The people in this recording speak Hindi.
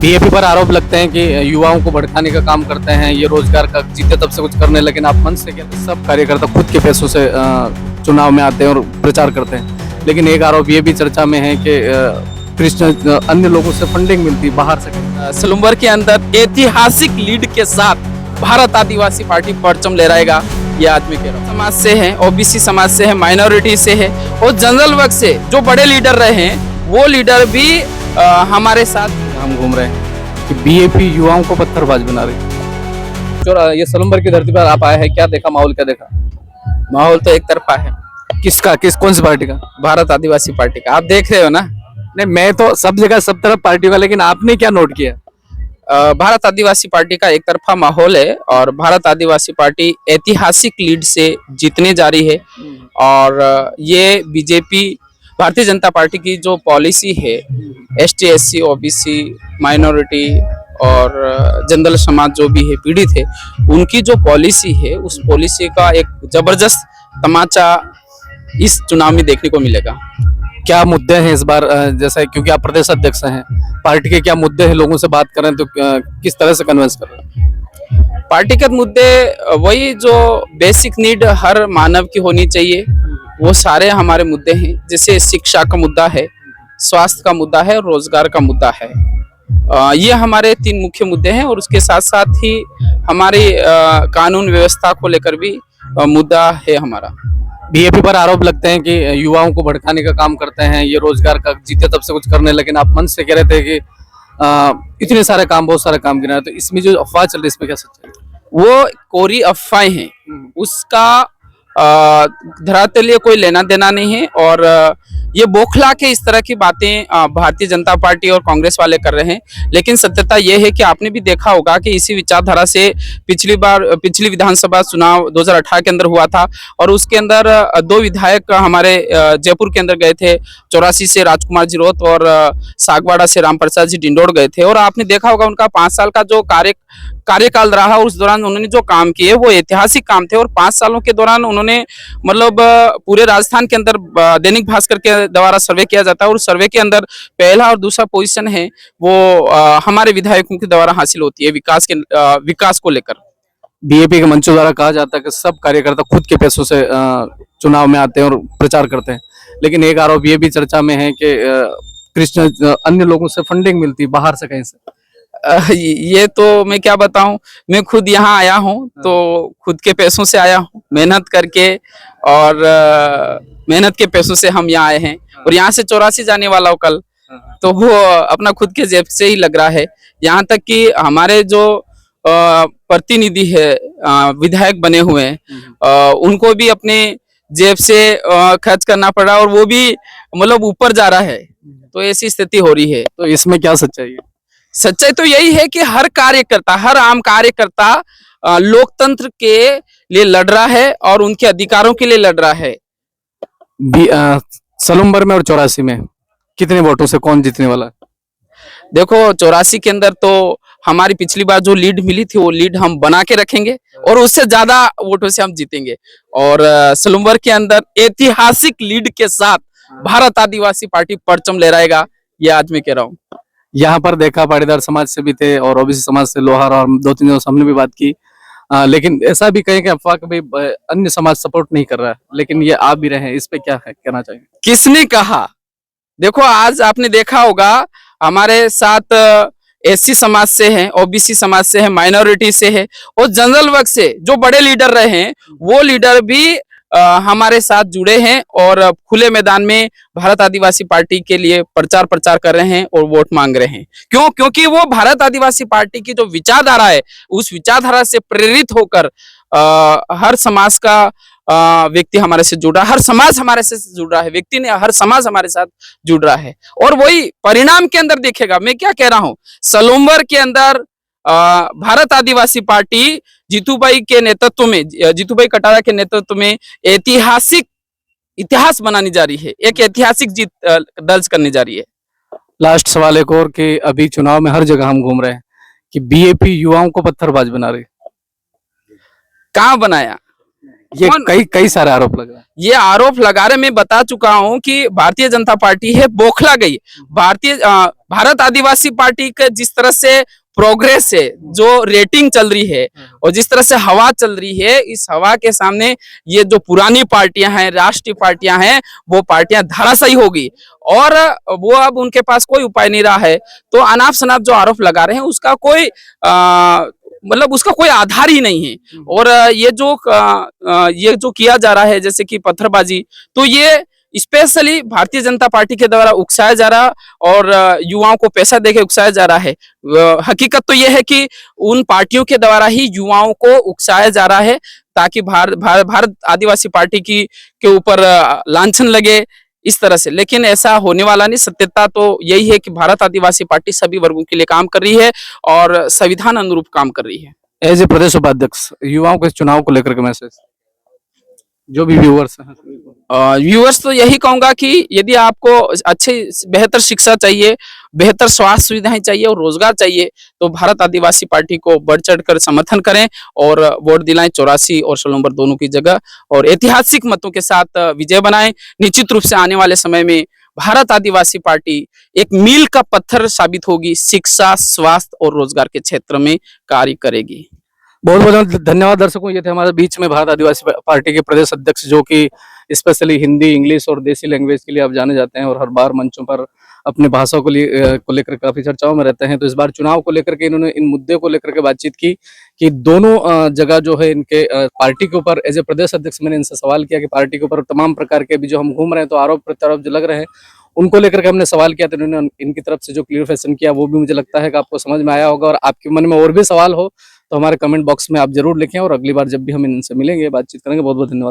बीएपी पर आरोप लगते हैं कि युवाओं को भड़काने का काम करते हैं, ये रोजगार का जीते तब से कुछ करने, लेकिन आप मंच से कहते हैं सब कार्यकर्ता खुद के पैसों से चुनाव में आते हैं और प्रचार करते हैं। लेकिन एक आरोप ये भी चर्चा में है कि कृष्ण अन्य लोगों से फंडिंग मिलती है बाहर से। सलूम्बर के अंदर ऐतिहासिक लीड के साथ भारत आदिवासी पार्टी परचम लहराएगा, ये आज मैं कह रहा हूँ। समाज से है, ओबीसी समाज से है, माइनॉरिटी से है और जनरल वर्ग से जो बड़े लीडर रहे हैं वो लीडर भी हमारे साथ हम घूम रहे हैं कि बीएपी युवाओं को पत्थरबाज बना रही है। जो ये सलूम्बर की धरती पर आप आए हैं, क्या देखा, माहौल क्या देखा? माहौल तो एक तरफा है। किसका, कौन सी पार्टी का? भारत आदिवासी पार्टी का। आप देख रहे हो ना। नहीं, मैं तो सब जगह सब तरफ पार्टी का, लेकिन आपने क्या नोट किया? भारत आदिवासी पार्टी का एक तरफा माहौल है और भारत आदिवासी पार्टी ऐतिहासिक लीड से जीतने जा रही है। और ये बीजेपी भारतीय जनता पार्टी की जो पॉलिसी है, एसटी, एससी, ओबीसी, माइनॉरिटी और जनरल समाज जो भी है, पीड़ित है, उनकी जो पॉलिसी है उस पॉलिसी का एक जबरदस्त तमाचा इस चुनाव में देखने को मिलेगा। क्या मुद्दे हैं इस बार, जैसा क्योंकि आप प्रदेश अध्यक्ष हैं, पार्टी के क्या मुद्दे हैं? लोगों से बात करें तो किस तरह से कन्विंस कर रहे हैं? पार्टीगत मुद्दे वही जो बेसिक नीड हर मानव की होनी चाहिए, वो सारे हमारे मुद्दे हैं। जैसे शिक्षा का मुद्दा है, स्वास्थ्य का मुद्दा है, रोजगार का मुद्दा है। ये हमारे 3 मुख्य मुद्दे हैं और उसके साथ साथ ही हमारी कानून व्यवस्था को लेकर भी मुद्दा है हमारा। बीएपी पर आरोप लगते हैं कि युवाओं को भड़काने का काम करते हैं, ये रोजगार का जीते तब से कुछ करने, लेकिन आप मंच से कह रहे थे कि इतने सारे काम, बहुत सारे काम गिनाए, तो इसमें जो अफवाह चल रही है इसमें क्या सच्चाई है? वो कोरी अफवाहें हैं, उसका धरातलीय कोई लेना देना नहीं है। और ये बौखला के इस तरह की बातें भारतीय जनता पार्टी और कांग्रेस वाले कर रहे हैं। लेकिन सत्यता ये है कि आपने भी देखा होगा कि इसी विचारधारा से पिछली विधानसभा चुनाव 2018 के अंदर हुआ था और उसके अंदर 2 विधायक हमारे जयपुर के अंदर गए थे। 84 से राजकुमार जीरोत और सागवाड़ा से रामप्रसाद जी डिंडोर गए थे और आपने देखा होगा उनका 5 साल का जो कार्यकाल रहा, उस दौरान उन्होंने जो काम किए वो ऐतिहासिक काम थे। और 5 सालों के दौरान उन्होंने मतलब पूरे राजस्थान के अंदर दैनिक भास्कर के द्वारा सर्वे किया जाता है और सर्वे के अंदर पहला और दूसरा पोजीशन है वो हमारे विधायकों के द्वारा हासिल होती है विकास को लेकर। बीएपी के मंचों द्वारा कहा जाता है कि सब कार्यकर्ता खुद के पैसों से चुनाव में आते हैं और प्रचार करते हैं, लेकिन एक आरोप ये भी चर्चा में है कि कृष्ण अन्य लोगों से फंडिंग मिलती है बाहर से, कहीं से। ये तो मैं क्या बताऊं, मैं खुद यहाँ आया हूँ तो खुद के पैसों से आया हूँ, मेहनत करके। और मेहनत के पैसों से हम यहाँ आए हैं और यहाँ से 84 जाने वाला हूँ कल, तो वो अपना खुद के जेब से ही लग रहा है। यहाँ तक कि हमारे जो प्रतिनिधि है, विधायक बने हुए हैं, उनको भी अपने जेब से खर्च करना पड़ा और वो भी मतलब ऊपर जा रहा है। तो ऐसी स्थिति हो रही है। तो इसमें क्या सच्चाई है? सच्चाई तो यही है कि हर कार्यकर्ता, हर आम कार्यकर्ता लोकतंत्र के लिए लड़ रहा है और उनके अधिकारों के लिए लड़ रहा है। सलूम्बर में और 84 में कितने वोटों से कौन जीतने वाला है? देखो, 84 के अंदर तो हमारी पिछली बार जो लीड मिली थी वो लीड हम बना के रखेंगे और उससे ज्यादा वोटों से हम जीतेंगे। और सलूम्बर के अंदर ऐतिहासिक लीड के साथ भारत आदिवासी पार्टी परचम लहराएगा, ये आज मैं कह रहा हूँ। यहाँ पर देखा पाटीदार समाज से भी थे और ओबीसी समाज से लोहार और 2-3 जनों से हमने भी बात की, लेकिन ऐसा भी कहें कि अफवाह कि भाई अन्य समाज सपोर्ट नहीं कर रहा है, लेकिन ये आप भी रहे हैं, इस पे क्या है कहना चाहिए? किसने कहा? देखो, आज आपने देखा होगा हमारे साथ एससी समाज से है, ओबीसी समाज से है, माइनॉरिटी से है और जनरल वर्ग से जो बड़े लीडर रहे हैं वो लीडर भी हमारे साथ जुड़े हैं और खुले मैदान में भारत आदिवासी पार्टी के लिए प्रचार कर रहे हैं और वोट मांग रहे हैं। क्यों? क्योंकि वो भारत आदिवासी पार्टी की जो विचारधारा है उस विचारधारा से प्रेरित होकर हर समाज का व्यक्ति हमारे से जुड़ रहा है, हर समाज हमारे से जुड़ रहा है, व्यक्ति ने हर समाज हमारे साथ जुड़ रहा है और वही परिणाम के अंदर देखेगा। मैं क्या कह रहा हूं, सलूम्बर के अंदर भारत आदिवासी पार्टी जीतूभाई के नेतृत्व में, जीतूभाई कटारा के नेतृत्व में इतिहास बनाने जा रही है, एक ऐतिहासिक जीत दर्ज करने जा रही है। लास्ट सवाल एक और कि अभी चुनाव में हर जगह हम घूम रहे हैं कि बीएपी युवाओं को पत्थरबाज बना रही है। कहाँ बनाया? ये कौन- कई कई सारे आरोप लग रहा है। ये आरोप लगा रहे, मैं बता चुका हूं कि भारतीय जनता पार्टी है बौखला गई। भारत आदिवासी पार्टी का जिस तरह से प्रोग्रेस है, जो रेटिंग चल रही है और जिस तरह से हवा चल रही है, इस हवा के सामने ये जो पुरानी पार्टियां हैं, राष्ट्रीय पार्टियां हैं, वो पार्टियां धराशायी होगी और वो अब उनके पास कोई उपाय नहीं रहा है। तो अनाप शनाप जो आरोप लगा रहे हैं उसका कोई मतलब उसका कोई आधार ही नहीं है। और ये जो किया जा रहा है जैसे कि पत्थरबाजी, तो ये स्पेशली भारतीय जनता पार्टी के द्वारा उकसाया जा रहा और युवाओं को पैसा देके उकसाया जा रहा है। हकीकत तो ये है कि उन पार्टियों के द्वारा ही युवाओं को उकसाया जा रहा है ताकि भारत आदिवासी पार्टी के ऊपर लांछन लगे इस तरह से, लेकिन ऐसा होने वाला नहीं। सत्यता तो यही है कि भारत आदिवासी पार्टी सभी वर्गों के लिए काम कर रही है और संविधान अनुरूप काम कर रही है। एज ए प्रदेश उपाध्यक्ष, युवाओं के चुनाव को लेकर के मैसेज, जो भी व्यूअर्स हैं सभी को। व्यूअर्स तो यही कहूंगा कि यदि आपको अच्छी बेहतर शिक्षा चाहिए, बेहतर स्वास्थ्य सुविधाएं चाहिए और रोजगार चाहिए, तो भारत आदिवासी पार्टी को बढ़ चढ़कर समर्थन करें और वोट दिलाएं 84 और 16 नंबर दोनों की जगह और ऐतिहासिक मतों के साथ विजय बनाएं। निश्चित रूप से आने वाले समय में भारत आदिवासी पार्टी एक मील का पत्थर साबित होगी, शिक्षा, स्वास्थ्य और रोजगार के क्षेत्र में कार्य करेगी। बहुत बहुत धन्यवाद दर्शकों, ये थे हमारे बीच में भारत आदिवासी पार्टी के प्रदेश अध्यक्ष, जो कि स्पेशली हिंदी, इंग्लिश और देसी लैंग्वेज के लिए आप जाने जाते हैं और हर बार मंचों पर अपने भाषा को लेकर काफी चर्चाओं में रहते हैं। तो इस बार चुनाव को लेकर के इन्होंने इन मुद्दे को लेकर के बातचीत की कि दोनों जगह जो है इनके पार्टी के ऊपर, एज ए प्रदेश अध्यक्ष मैंने इनसे सवाल किया कि पार्टी के ऊपर तमाम प्रकार के अभी जो हम घूम रहे हैं तो आरोप प्रत्यारोप जो लग रहे हैं उनको लेकर के हमने सवाल किया, तो इन्होंने इनकी तरफ से जो क्लियरिफिकेशन किया वो भी मुझे लगता है कि आपको समझ में आया होगा। और आपके मन में और भी सवाल हो तो हमारे कमेंट बॉक्स में आप जरूर लिखें और अगली बार जब भी हम इनसे मिलेंगे, बातचीत करेंगे। बहुत बहुत धन्यवाद।